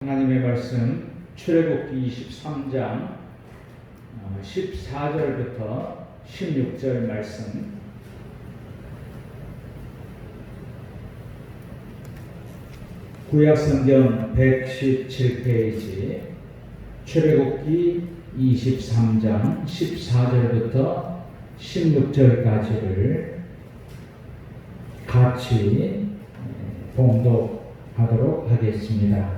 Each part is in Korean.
하나님의 말씀 출애굽기 23장 14절부터 16절 말씀, 구약성경 117페이지 출애굽기 23장 14절부터 16절까지를 같이 봉독하도록 하겠습니다.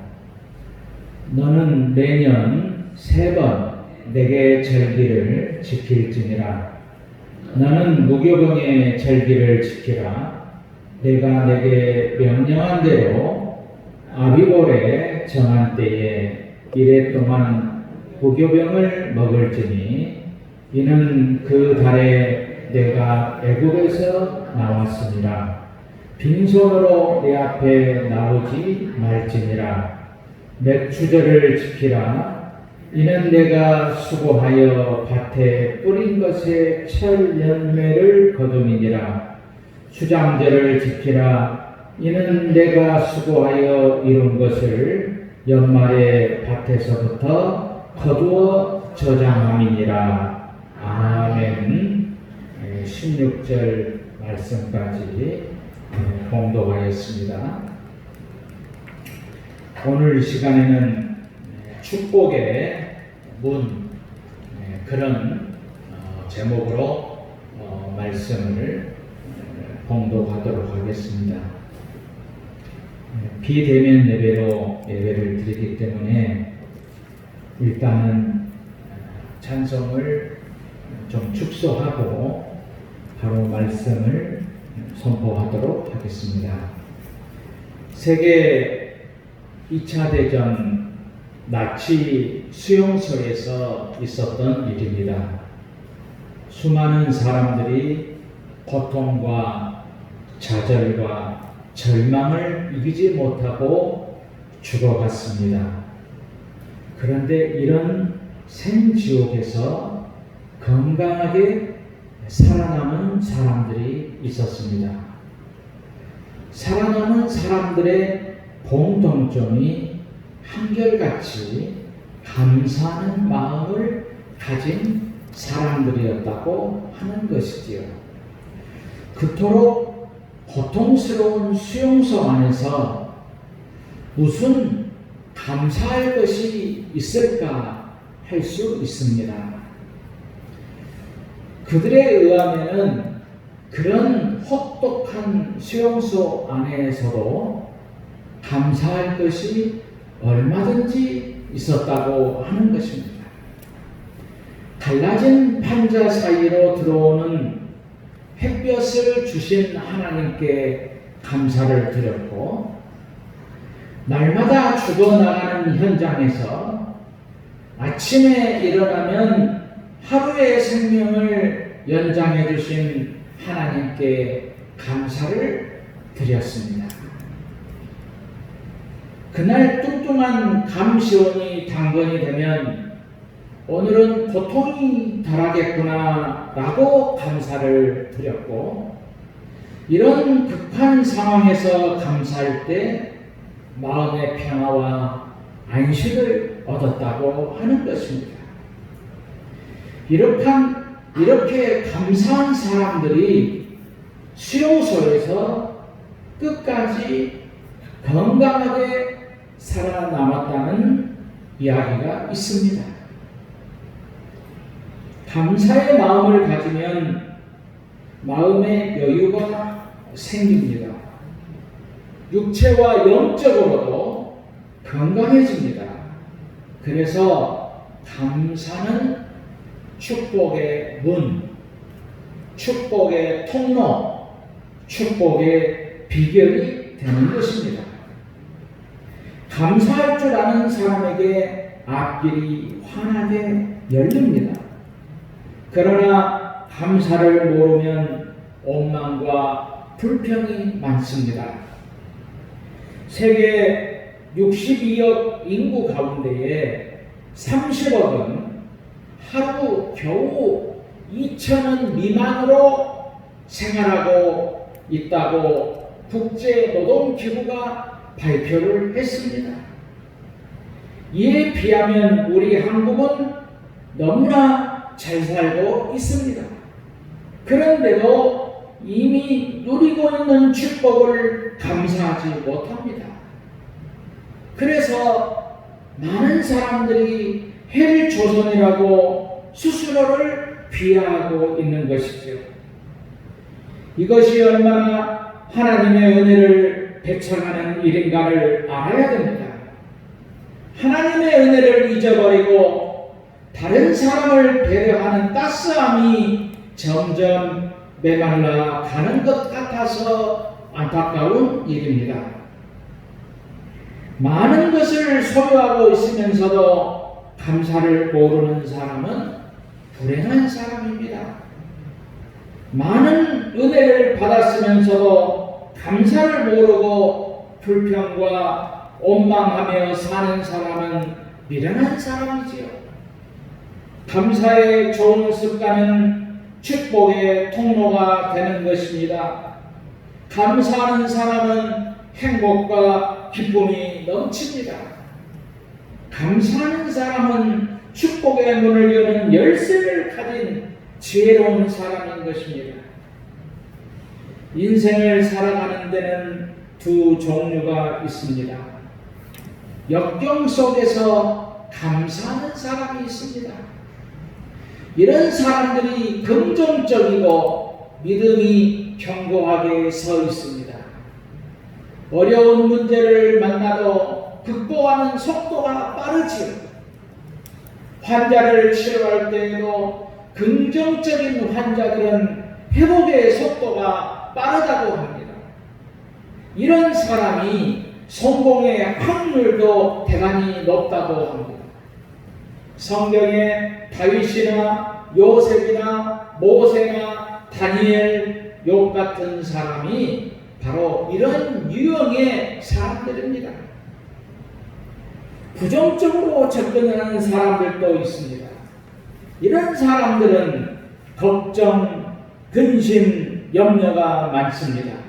너는 매년 3번 내게 절기를 지킬지니라. 너는 무교병의 절기를 지키라. 내가 내게 명령한 대로 아비볼에 정한 때에 이래 동안 무교병을 먹을지니 이는 그 달에 내가 애굽에서 나왔습니다. 빈손으로 내 앞에 나오지 말지니라. 맥추절을 지키라. 이는 내가 수고하여 밭에 뿌린 것의 철 열매를 거둠이니라. 수장절을 지키라. 이는 내가 수고하여 이룬 것을 연말에 밭에서부터 거두어 저장함이니라. 아멘. 16절 말씀까지 봉독하였습니다. 오늘 시간에는 축복의 문, 그런 제목으로 말씀을 봉독하도록 하겠습니다. 비대면 예배를 드리기 때문에 일단은 찬송을 좀 축소하고 바로 말씀을 선포하도록 하겠습니다. 세계 2차 대전 나치 수용소에서 있었던 일입니다. 수많은 사람들이 고통과 좌절과 절망을 이기지 못하고 죽어갔습니다. 그런데 이런 생지옥에서 건강하게 살아남은 사람들이 있었습니다. 살아남은 사람들의 공통점이 한결같이 감사하는 마음을 가진 사람들이었다고 하는 것이지요. 그토록 고통스러운 수용소 안에서 무슨 감사할 것이 있을까 할 수 있습니다. 그들에 의하면 그런 혹독한 수용소 안에서도 감사할 것이 얼마든지 있었다고 하는 것입니다. 갈라진 판자 사이로 들어오는 햇볕을 주신 하나님께 감사를 드렸고, 날마다 죽어나가는 현장에서 아침에 일어나면 하루의 생명을 연장해 주신 하나님께 감사를 드렸습니다. 그날 뚱뚱한 감시원이 당번이 되면 오늘은 고통이 덜하겠구나 라고 감사를 드렸고, 이런 급한 상황에서 감사할 때 마음의 평화와 안식을 얻었다고 하는 것입니다. 이렇게 감사한 사람들이 수용소에서 끝까지 건강하게 살아남았다는 이야기가 있습니다. 감사의 마음을 가지면 마음의 여유가 생깁니다. 육체와 영적으로도 건강해집니다. 그래서 감사는 축복의 문, 축복의 통로, 축복의 비결이 되는 것입니다. 감사할 줄 아는 사람에게 앞길이 환하게 열립니다. 그러나 감사를 모르면 원망과 불평이 많습니다. 세계 62억 인구 가운데에 30억은 하루 겨우 2,000원 미만으로 생활하고 있다고 국제노동기구가 발표를 했습니다. 이에 비하면 우리 한국은 너무나 잘 살고 있습니다. 그런데도 이미 누리고 있는 축복을 감사하지 못합니다. 그래서 많은 사람들이 헬조선이라고 스스로를 비하하고 있는 것이죠. 이것이 얼마나 하나님의 은혜를 배척하는 일인가를 알아야 됩니다. 하나님의 은혜를 잊어버리고 다른 사람을 배려하는 따스함이 점점 메말라 가는 것 같아서 안타까운 일입니다. 많은 것을 소유하고 있으면서도 감사를 모르는 사람은 불행한 사람입니다. 많은 은혜를 받았으면서도 감사를 모르고 불평과 원망하며 사는 사람은 미련한 사람이지요. 감사의 좋은 습관은 축복의 통로가 되는 것입니다. 감사하는 사람은 행복과 기쁨이 넘칩니다. 감사하는 사람은 축복의 문을 여는 열쇠를 가진 지혜로운 사람인 것입니다. 인생을 살아가는 데는 두 종류가 있습니다. 역경 속에서 감사하는 사람이 있습니다. 이런 사람들이 긍정적이고 믿음이 견고하게 서 있습니다. 어려운 문제를 만나도 극복하는 속도가 빠르지요. 환자를 치료할 때에도 긍정적인 환자들은 회복의 속도가 빠르다고 합니다. 이런 사람이 성공의 확률도 대단히 높다고 합니다. 성경에 다윗이나 요셉이나 모세나 다니엘, 욥 같은 사람이 바로 이런 유형의 사람들입니다. 부정적으로 접근하는 사람들도 있습니다. 이런 사람들은 걱정, 근심, 염려가 많습니다.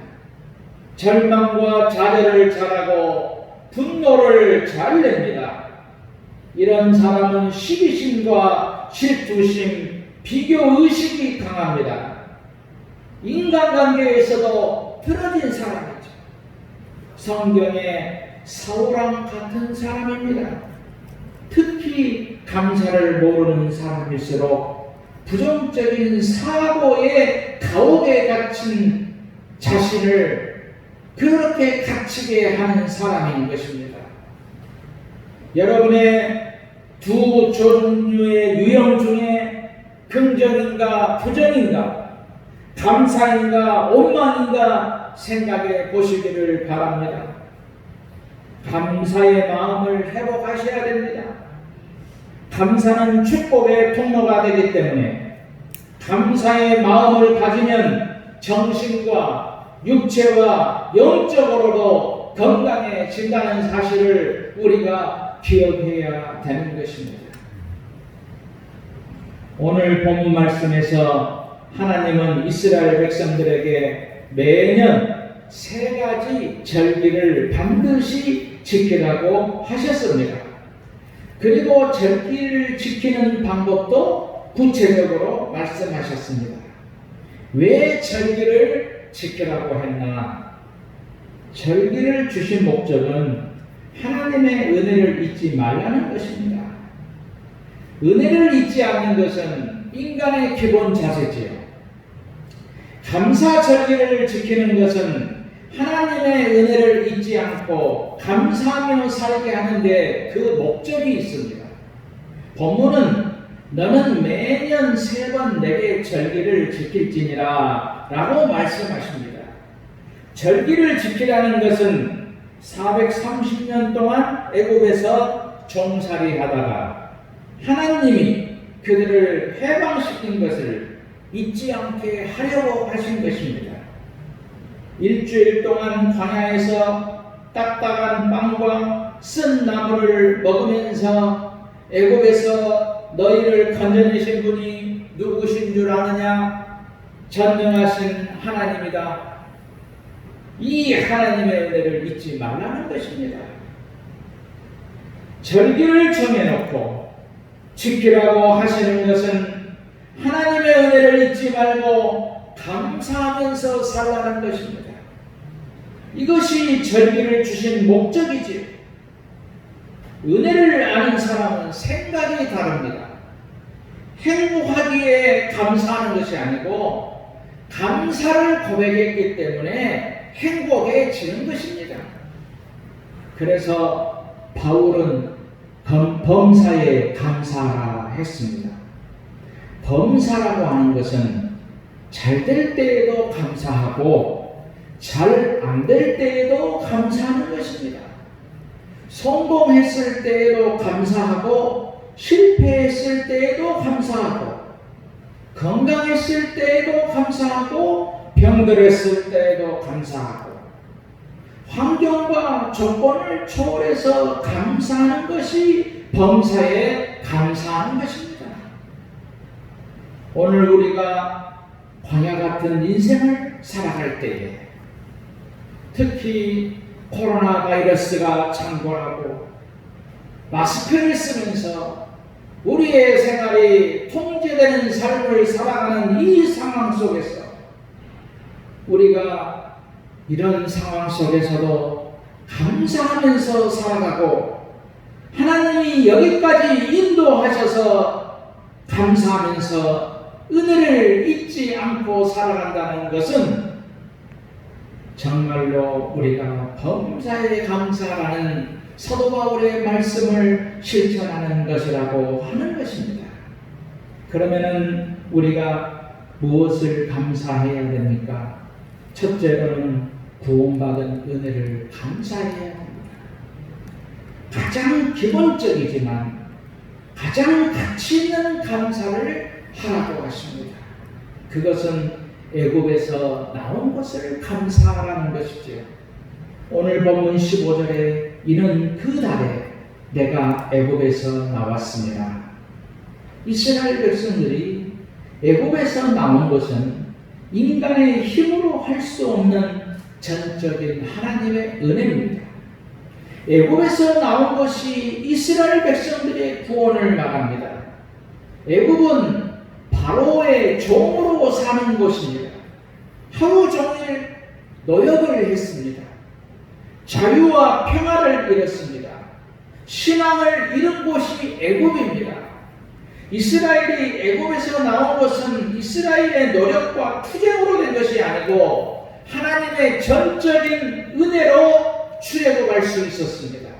절망과 좌절을 잘하고 분노를 잘 냅니다. 이런 사람은 시기심과 질투심, 비교의식이 강합니다. 인간관계에서도 틀어진 사람이죠. 성경에 사울왕 같은 사람입니다. 특히 감사를 모르는 사람일수록 부정적인 사고의 가옥에 갇힌 자신을 그렇게 갇히게 하는 사람인 것입니다. 여러분의 두 종류의 유형 중에 긍정인가 부정인가, 감사인가 원망인가 생각해 보시기를 바랍니다. 감사의 마음을 회복하셔야 됩니다. 감사는 축복의 통로가 되기 때문에 감사의 마음을 가지면 정신과 육체와 영적으로도 건강해진다는 사실을 우리가 기억해야 되는 것입니다. 오늘 본문 말씀에서 하나님은 이스라엘 백성들에게 매년 3가지 절기를 반드시 지키라고 하셨습니다. 그리고 절기를 지키는 방법도 구체적으로 말씀하셨습니다. 왜 절기를 지키라고 했나? 절기를 주신 목적은 하나님의 은혜를 잊지 말라는 것입니다. 은혜를 잊지 않는 것은 인간의 기본 자세지요. 감사 절기를 지키는 것은 하나님의 은혜를 잊지 않고 감사하며 살게 하는데 그 목적이 있습니다. 본문은 너는 매년 3번 내게 절기를 지킬지니라 라고 말씀하십니다. 절기를 지키라는 것은 430년 동안 애굽에서 종살이 하다가 하나님이 그들을 해방시킨 것을 잊지 않게 하려고 하신 것입니다. 일주일 동안 광야에서 딱딱한 빵과 쓴 나무를 먹으면서 애굽에서 너희를 건져내신 분이 누구신 줄 아느냐? 전능하신 하나님이다. 이 하나님의 은혜를 잊지 말라는 것입니다. 절기를 정해놓고 지키라고 하시는 것은 하나님의 은혜를 잊지 말고 감사하면서 살라는 것입니다. 이것이 절기를 주신 목적이지요. 은혜를 아는 사람은 생각이 다릅니다. 행복하기에 감사하는 것이 아니고 감사를 고백했기 때문에 행복해지는 것입니다. 그래서 바울은 범사에 감사하라 했습니다. 범사라고 하는 것은 잘 될 때에도 감사하고 잘 안 될 때에도 감사하는 것입니다. 성공했을 때에도 감사하고 실패했을 때에도 감사하고 건강했을 때에도 감사하고 병들었을 때에도 감사하고 환경과 조건을 초월해서 감사하는 것이 범사에 감사하는 것입니다. 오늘 우리가 광야 같은 인생을 살아갈 때에 특히 코로나 바이러스가 창궐하고 마스크를 쓰면서 우리의 생활이 통제되는 삶을 살아가는 이 상황 속에서 우리가 이런 상황 속에서도 감사하면서 살아가고 하나님이 여기까지 인도하셔서 감사하면서 은혜를 잊지 않고 살아간다는 것은 정말로 우리가 범사에 감사라는 사도 바울의 말씀을 실천하는 것이라고 하는 것입니다. 그러면은 우리가 무엇을 감사해야 됩니까? 첫째로는 구원받은 은혜를 감사해야 합니다. 가장 기본적이지만 가장 가치 있는 감사를 하라고 하십니다. 그것은 애굽에서 나온 것을 감사하라는 것이죠. 오늘 본문 15절에 이는 그 달에 내가 애굽에서 나왔습니다. 이스라엘 백성들이 애굽에서 나온 것은 인간의 힘으로 할 수 없는 전적인 하나님의 은혜입니다. 애굽에서 나온 것이 이스라엘 백성들의 구원을 말합니다. 애굽은 바로의 종으로 사는 곳입니다. 하루 종일 노역을 했습니다. 자유와 평화를 잃었습니다. 신앙을 잃은 곳이 애굽입니다. 이스라엘이 애굽에서 나온 것은 이스라엘의 노력과 투쟁으로 된 것이 아니고 하나님의 전적인 은혜로 출애굽할 수 있었습니다.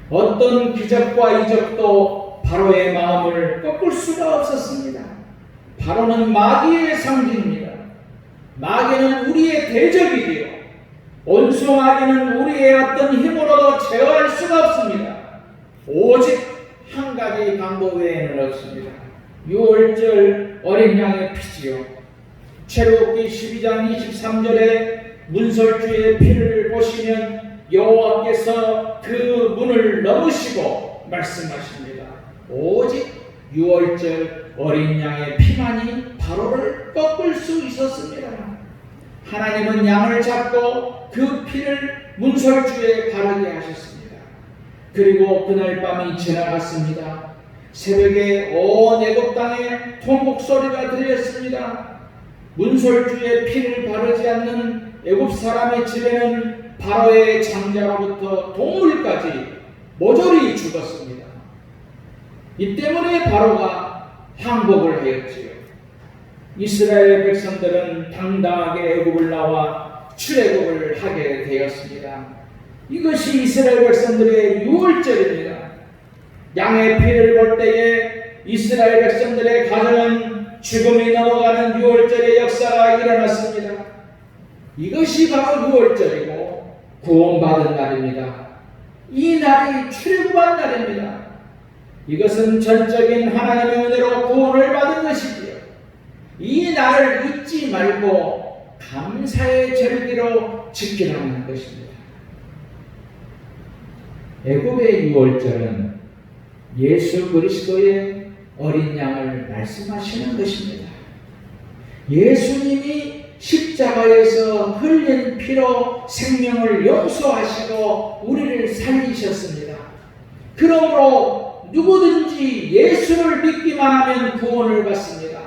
어떤 기적과 이적도 바로의 마음을 꺾을 수가 없었습니다. 바로는 마귀의 상징입니다. 마귀는 우리의 대적이지요. 온수 마귀는 우리의 어떤 힘으로도 제어할 수가 없습니다. 오직 한 가지 방법 외에는 없습니다. 6월절 어린 양의 피지요. 출애굽기 12장 23절에 문설주의 피를 보시면 여호와께서 그 문을 넘으시고 말씀하십니다. 오직 6월절 어린 양의 피만이 바로를 꺾을 수 있었습니다. 하나님은 양을 잡고 그 피를 문설주에 바르게 하셨습니다. 그리고 그날 밤이 지나갔습니다. 새벽에 온 애굽 땅에 통곡 소리가 들렸습니다. 문설주에 피를 바르지 않는 애굽 사람의 집에는 바로의 장자로부터 동물까지 모조리 죽었습니다. 이 때문에 바로가 항복을 하였지요. 이스라엘 백성들은 당당하게 애굽을 나와 출애굽을 하게 되었습니다. 이것이 이스라엘 백성들의 유월절입니다. 양의 피를 볼 때에 이스라엘 백성들의 가정은 죽음이 넘어가는 유월절의 역사가 일어났습니다. 이것이 바로 유월절이고 구원받은 날입니다. 이 날이 출애굽한 날입니다. 이것은 전적인 하나님의 은혜로 구원을 받은 것이지요. 이 날을 잊지 말고 감사의 절기로 지키라는 것입니다. 애굽의 유월절은 예수 그리스도의 어린 양을 말씀하시는 것입니다. 예수님이 십자가에서 흘린 피로 생명을 용서하시고 우리를 살리셨습니다. 그러므로 누구든지 예수를 믿기만 하면 구원을 받습니다.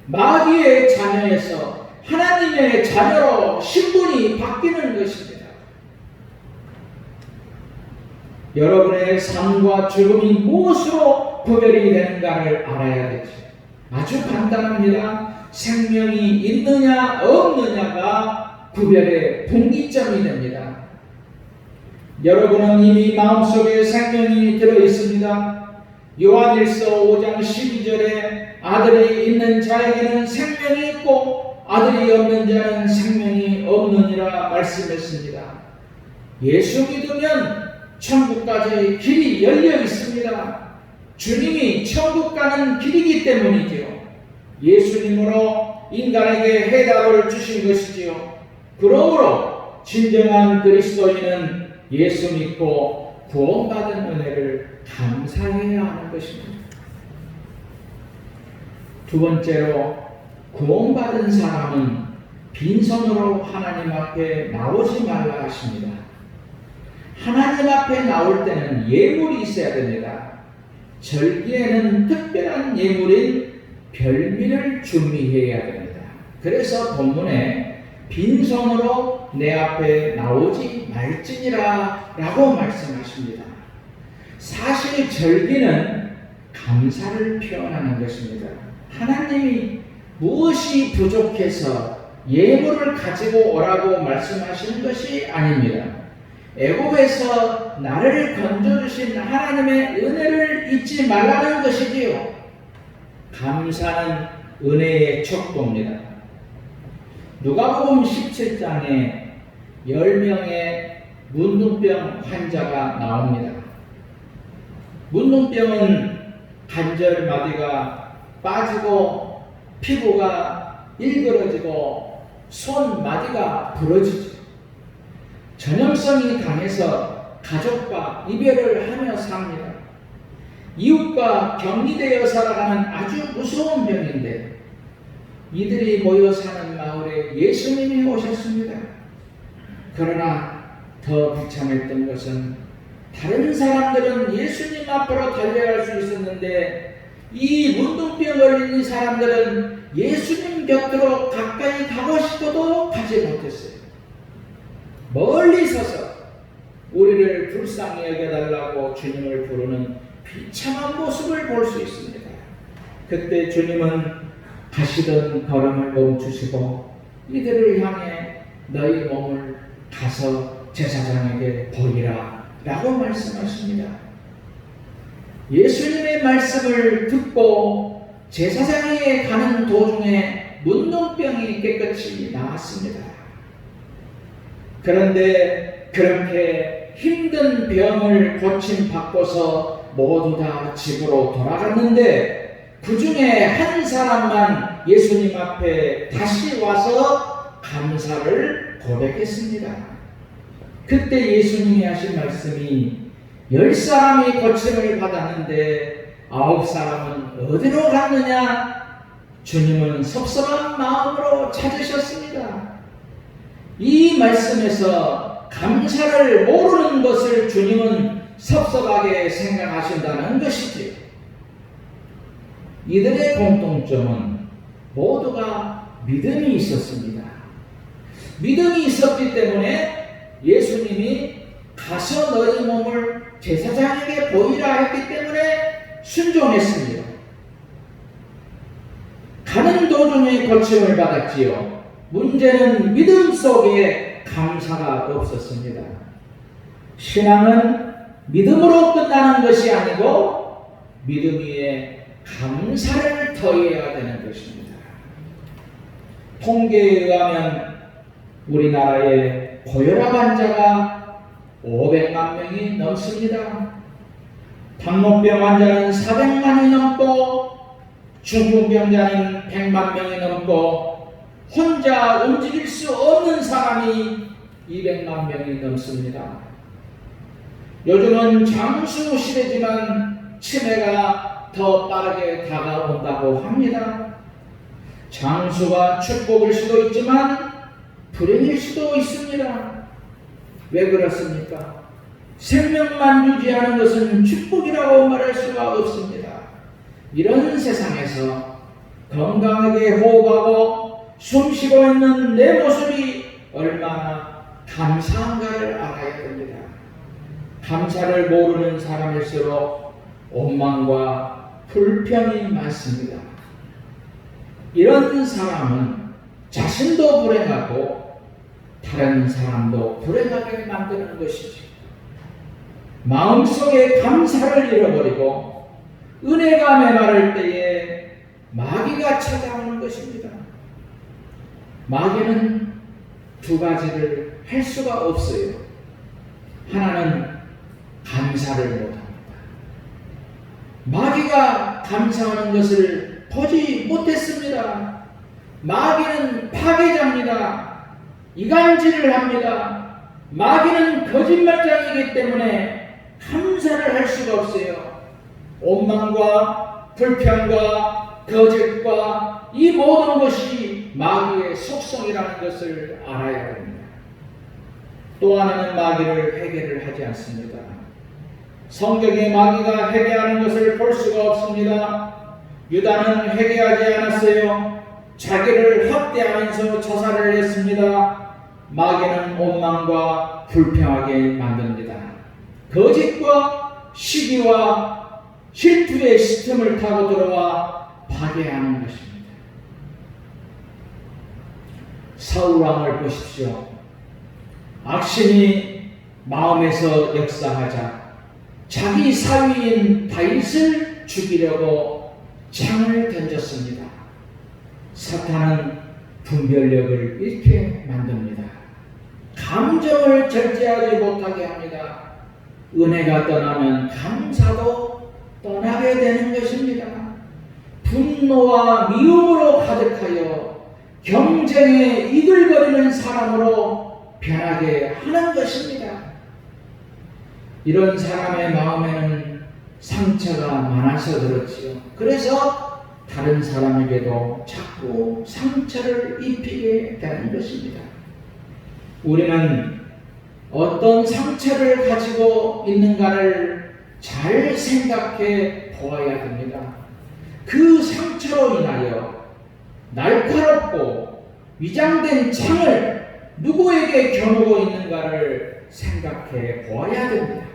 마귀의 자녀에서 하나님의 자녀로 신분이 바뀌는 것입니다. 여러분의 삶과 죽음이 무엇으로 구별이 되는가를 알아야겠죠. 아주 간단합니다. 생명이 있느냐 없느냐가 구별의 분기점이 됩니다. 여러분은 이미 마음속에 생명이 들어있습니다. 요한일서 5장 12절에 아들이 있는 자에게는 생명이 있고 아들이 없는 자는 생명이 없느니라 말씀했습니다. 예수 믿으면 천국까지 길이 열려 있습니다. 주님이 천국 가는 길이기 때문이지요. 예수님으로 인간에게 해답을 주신 것이지요. 그러므로 진정한 그리스도인은 예수 믿고 구원받은 은혜를 감사해야 하는 것입니다. 두 번째로, 구원받은 사람은 빈손으로 하나님 앞에 나오지 말라 하십니다. 하나님 앞에 나올 때는 예물이 있어야 됩니다. 절기에는 특별한 예물인 별미를 준비해야 됩니다. 그래서 본문에 빈손으로 내 앞에 나오지 말지니라 라고 말씀하십니다. 사실 절기는 감사를 표현하는 것입니다. 하나님이 무엇이 부족해서 예물을 가지고 오라고 말씀하시는 것이 아닙니다. 애굽에서 나를 건져주신 하나님의 은혜를 잊지 말라는 것이지요. 감사는 은혜의 척도입니다. 누가복음 17장에 10명의 문둥병 환자가 나옵니다. 문둥병은 관절마디가 빠지고 피부가 일그러지고 손마디가 부러지죠. 전염성이 강해서 가족과 이별을 하며 삽니다. 이웃과 격리되어 살아가는 아주 무서운 병인데 이들이 모여 사는 마을에 예수님이 오셨습니다. 그러나 더 비참했던 것은 다른 사람들은 예수님 앞으로 달려갈 수 있었는데 이 문둥병 걸린 이 사람들은 예수님 곁으로 가까이 가고 싶어도 가지 못했어요. 멀리 서서 우리를 불쌍히 여겨달라고 주님을 부르는 비참한 모습을 볼 수 있습니다. 그때 주님은 가시던 걸음을 멈추시고 이들을 향해 너희 몸을 가서 제사장에게 보이라 라고 말씀하십니다. 예수님의 말씀을 듣고 제사장에게 가는 도중에 문둥병이 깨끗이 나았습니다. 그런데 그렇게 힘든 병을 고침받고서 모두 다 집으로 돌아갔는데 그 중에 한 사람만 예수님 앞에 다시 와서 감사를 고백했습니다. 그때 예수님이 하신 말씀이 10사람이 고침을 받았는데 9사람은 어디로 갔느냐? 주님은 섭섭한 마음으로 찾으셨습니다. 이 말씀에서 감사를 모르는 것을 주님은 섭섭하게 생각하신다는 것이지. 이들의 공통점은 모두가 믿음이 있었습니다. 믿음이 있었기 때문에 예수님이 가서 너희 몸을 제사장에게 보이라 했기 때문에 순종했습니다. 가는 도중에 고침을 받았지요. 문제는 믿음 속에 감사가 없었습니다. 신앙은 믿음으로 끝나는 것이 아니고 믿음 위에 감사를 더해야 되는 것입니다. 통계에 의하면 우리나라에 고혈압 환자가 500만 명이 넘습니다. 당뇨병 환자는 400만이 넘고 중풍병자는 100만 명이 넘고 혼자 움직일 수 없는 사람이 200만 명이 넘습니다. 요즘은 장수 시대지만 치매가 더 빠르게 다가온다고 합니다. 장수가 축복일 수도 있지만 불행일 수도 있습니다. 왜 그렇습니까? 생명만 유지하는 것은 축복이라고 말할 수가 없습니다. 이런 세상에서 건강하게 호흡하고 숨쉬고 있는 내 모습이 얼마나 감사한가를 알아야 됩니다. 감사를 모르는 사람일수록 원망과 불평이 많습니다. 이런 사람은 자신도 불행하고 다른 사람도 불행하게 만드는 것이지. 마음속에 감사를 잃어버리고 은혜가 메마를 때에 마귀가 찾아오는 것입니다. 마귀는 두 가지를 할 수가 없어요. 하나는 감사를 못합니다. 마귀가 감사하는 것을 보지 못했습니다. 마귀는 파괴자입니다. 이간질을 합니다. 마귀는 거짓말장이기 때문에 감사를 할 수가 없어요. 원망과 불평과 거짓과 이 모든 것이 마귀의 속성이라는 것을 알아야 됩니다. 또 하나는 마귀를 회개를 하지 않습니다. 성경에 마귀가 회개하는 것을 볼 수가 없습니다. 유다는 회개하지 않았어요. 자기를 학대하면서 자살을 했습니다. 마귀는 원망과 불평하게 만듭니다. 거짓과 시기와 실투의 시스템을 타고 들어와 파괴하는 것입니다. 사울 왕을 보십시오. 악신이 마음에서 역사하자 자기 사위인 다윗을 죽이려고 창을 던졌습니다. 사탄은 분별력을 잃게 만듭니다. 감정을 절제하지 못하게 합니다. 은혜가 떠나면 감사도 떠나게 되는 것입니다. 분노와 미움으로 가득하여 경쟁에 이글거리는 사람으로 변하게 하는 것입니다. 이런 사람의 마음에는 상처가 많아서 그렇지요. 그래서 다른 사람에게도 자꾸 상처를 입히게 되는 것입니다. 우리는 어떤 상처를 가지고 있는가를 잘 생각해 보아야 됩니다. 그 상처로 인하여 날카롭고 위장된 창을 누구에게 겨누고 있는가를 생각해 보아야 됩니다.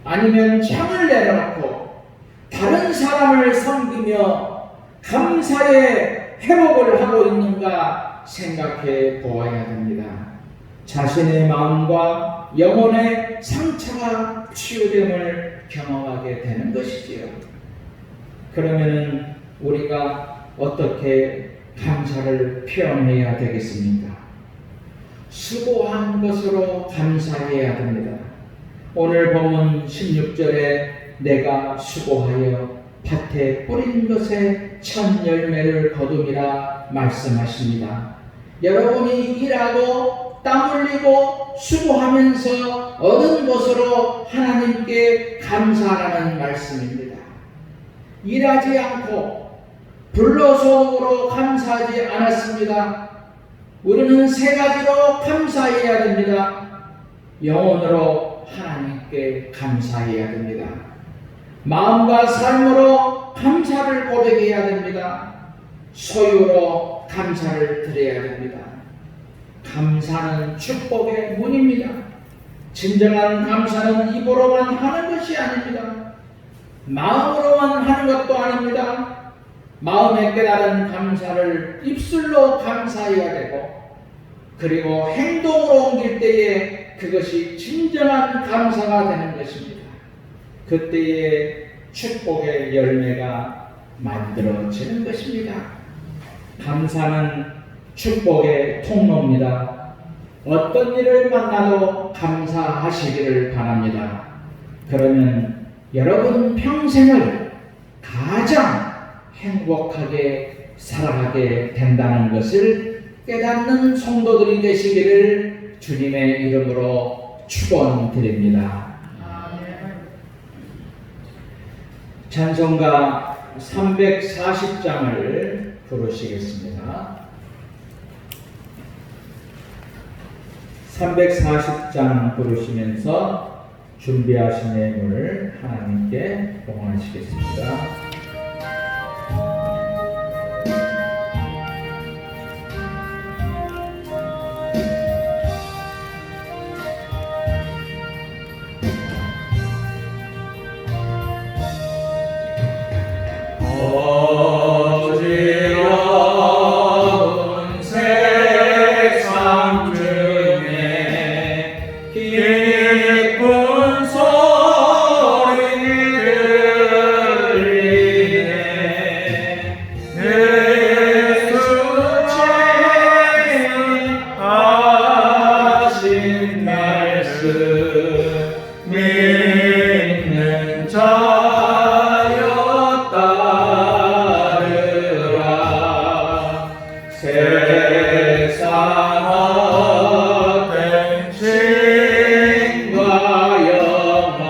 아니면 창을 내려놓고 다른 사람을 섬기며 감사의 회복을 하고 있는가 생각해 보아야 됩니다. 자신의 마음과 영혼의 상처가 치유됨을 경험하게 되는 것이지요. 그러면 우리가 어떻게 감사를 표현해야 되겠습니까? 수고한 것으로 감사해야 됩니다. 오늘 본문 16절에 내가 수고하여 밭에 뿌린 것에 첫 열매를 거둠이라 말씀하십니다. 여러분이 일하고 땀 흘리고 수고하면서 얻은 것으로 하나님께 감사하라는 말씀입니다. 일하지 않고 불로소득으로 감사하지 않았습니다. 우리는 세 가지로 감사해야 됩니다. 영혼으로 하나님께 감사해야 됩니다. 마음과 삶으로 감사를 고백해야 됩니다. 소유로 감사를 드려야 됩니다. 감사는 축복의 문입니다. 진정한 감사는 입으로만 하는 것이 아닙니다. 마음으로만 하는 것도 아닙니다. 마음에 깨달은 감사를 입술로 감사해야 되고, 그리고 행동으로 옮길 때에 그것이 진정한 감사가 되는 것입니다. 그때에 축복의 열매가 만들어지는 것입니다. 감사는 축복의 통로입니다. 어떤 일을 만나도 감사하시기를 바랍니다. 그러면 여러분 평생을 가장 행복하게 살아가게 된다는 것을 깨닫는 성도들이 되시기를 주님의 이름으로 축원드립니다. 찬송가 340장을 부르시겠습니다. 340장 부르시면서 준비하신 예물을 하나님께 봉헌하시겠습니다. 어지러운 세상 중에 기쁜 소리 들리네. 예수 하신 말씀 믿는 자여 따르라. 세상 헛된 신과 영화